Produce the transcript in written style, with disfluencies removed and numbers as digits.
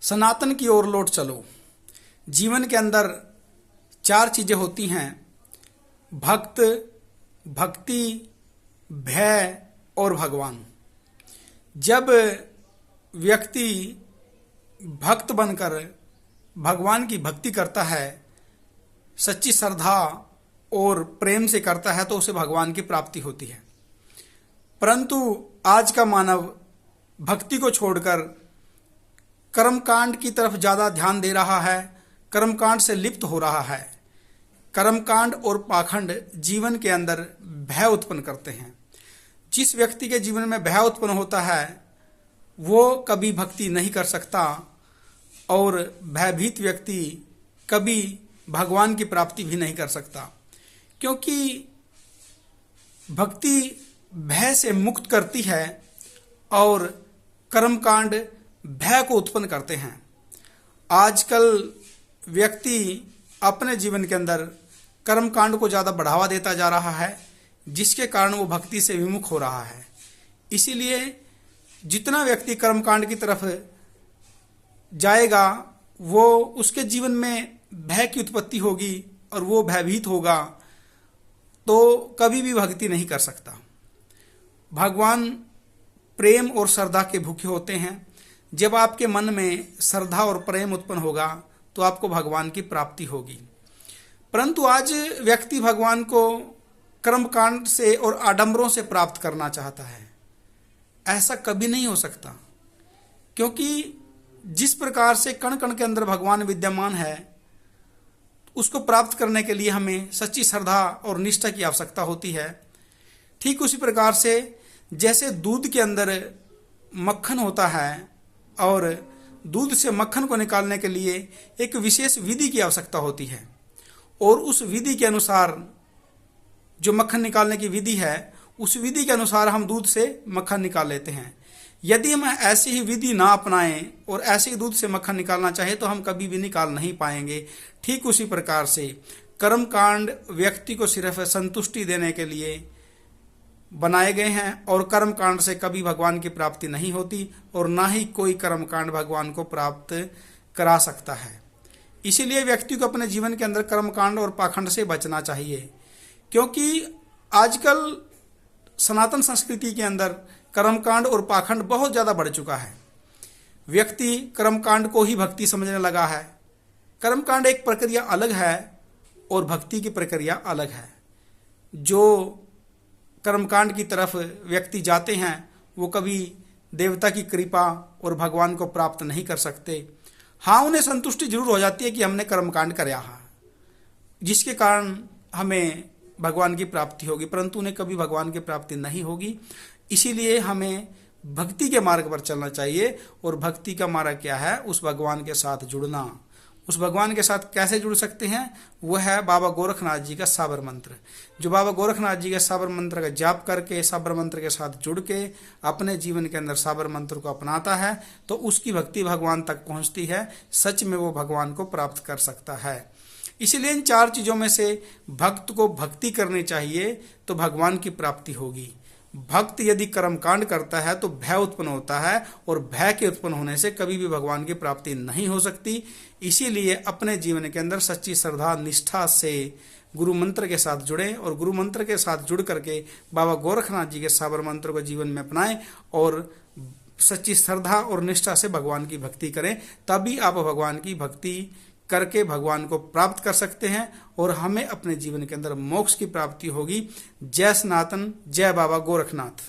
सनातन की ओर लौट चलो। जीवन के अंदर चार चीजें होती हैं: भक्त, भक्ति, भय और भगवान। जब व्यक्ति भक्त बनकर भगवान की भक्ति करता है, सच्ची श्रद्धा और प्रेम से करता है, तो उसे भगवान की प्राप्ति होती है। परंतु आज का मानव भक्ति को छोड़कर कर्मकांड की तरफ ज़्यादा ध्यान दे रहा है, कर्मकांड से लिप्त हो रहा है। कर्मकांड और पाखंड जीवन के अंदर भय उत्पन्न करते हैं। जिस व्यक्ति के जीवन में भय उत्पन्न होता है वो कभी भक्ति नहीं कर सकता, और भयभीत व्यक्ति कभी भगवान की प्राप्ति भी नहीं कर सकता, क्योंकि भक्ति भय से मुक्त करती है और कर्मकांड भय को उत्पन्न करते हैं। आजकल व्यक्ति अपने जीवन के अंदर कर्मकांड को ज़्यादा बढ़ावा देता जा रहा है, जिसके कारण वो भक्ति से विमुख हो रहा है। इसीलिए जितना व्यक्ति कर्मकांड की तरफ जाएगा वो उसके जीवन में भय की उत्पत्ति होगी और वो भयभीत होगा, तो कभी भी भक्ति नहीं कर सकता। भगवान प्रेम और श्रद्धा के भूखे होते हैं। जब आपके मन में श्रद्धा और प्रेम उत्पन्न होगा तो आपको भगवान की प्राप्ति होगी। परंतु आज व्यक्ति भगवान को कर्मकांड से और आडंबरों से प्राप्त करना चाहता है। ऐसा कभी नहीं हो सकता, क्योंकि जिस प्रकार से कण कण के अंदर भगवान विद्यमान है, उसको प्राप्त करने के लिए हमें सच्ची श्रद्धा और निष्ठा की आवश्यकता होती है। ठीक उसी प्रकार से जैसे दूध के अंदर मक्खन होता है और दूध से मक्खन को निकालने के लिए एक विशेष विधि की आवश्यकता होती है, और उस विधि के अनुसार जो मक्खन निकालने की विधि है, उस विधि के अनुसार हम दूध से मक्खन निकाल लेते हैं। यदि हम ऐसी ही विधि ना अपनाएं और ऐसे ही दूध से मक्खन निकालना चाहे तो हम कभी भी निकाल नहीं पाएंगे। ठीक उसी प्रकार से कर्मकांड व्यक्ति को सिर्फ संतुष्टि देने के लिए बनाए गए हैं, और कर्मकांड से कभी भगवान की प्राप्ति नहीं होती, और ना ही कोई कर्मकांड भगवान को प्राप्त करा सकता है। इसीलिए व्यक्ति को अपने जीवन के अंदर कर्मकांड और पाखंड से बचना चाहिए, क्योंकि आजकल सनातन संस्कृति के अंदर कर्मकांड और पाखंड बहुत ज़्यादा बढ़ चुका है। व्यक्ति कर्मकांड को ही भक्ति समझने लगा है। कर्मकांड एक प्रक्रिया अलग है और भक्ति की प्रक्रिया अलग है। जो कर्मकांड की तरफ व्यक्ति जाते हैं वो कभी देवता की कृपा और भगवान को प्राप्त नहीं कर सकते। हाँ, उन्हें संतुष्टि जरूर हो जाती है कि हमने कर्मकांड कराया है, जिसके कारण हमें भगवान की प्राप्ति होगी, परंतु उन्हें कभी भगवान की प्राप्ति नहीं होगी। इसीलिए हमें भक्ति के मार्ग पर चलना चाहिए, और भक्ति का मार्ग क्या है? उस भगवान के साथ जुड़ना। उस भगवान के साथ कैसे जुड़ सकते हैं? वह है बाबा गोरखनाथ जी का साबर मंत्र। जो बाबा गोरखनाथ जी के साबर मंत्र का जाप करके साबर मंत्र के साथ जुड़ के अपने जीवन के अंदर साबर मंत्र को अपनाता है तो उसकी भक्ति भगवान तक पहुंचती है। सच में वो भगवान को प्राप्त कर सकता है। इसलिए इन चार चीज़ों में से भक्त को भक्ति करनी चाहिए तो भगवान की प्राप्ति होगी। भक्त यदि कर्मकांड करता है तो भय उत्पन्न होता है, और भय के उत्पन्न होने से कभी भी भगवान की प्राप्ति नहीं हो सकती। इसीलिए अपने जीवन के अंदर सच्ची श्रद्धा निष्ठा से गुरु मंत्र के साथ जुड़ें, और गुरु मंत्र के साथ जुड़ करके बाबा गोरखनाथ जी के साबर मंत्र को जीवन में अपनाएं और सच्ची श्रद्धा और निष्ठा से भगवान की भक्ति करें। तभी आप भगवान की भक्ति करके भगवान को प्राप्त कर सकते हैं, और हमें अपने जीवन के अंदर मोक्ष की प्राप्ति होगी। जय सनातन, जय बाबा गोरखनाथ।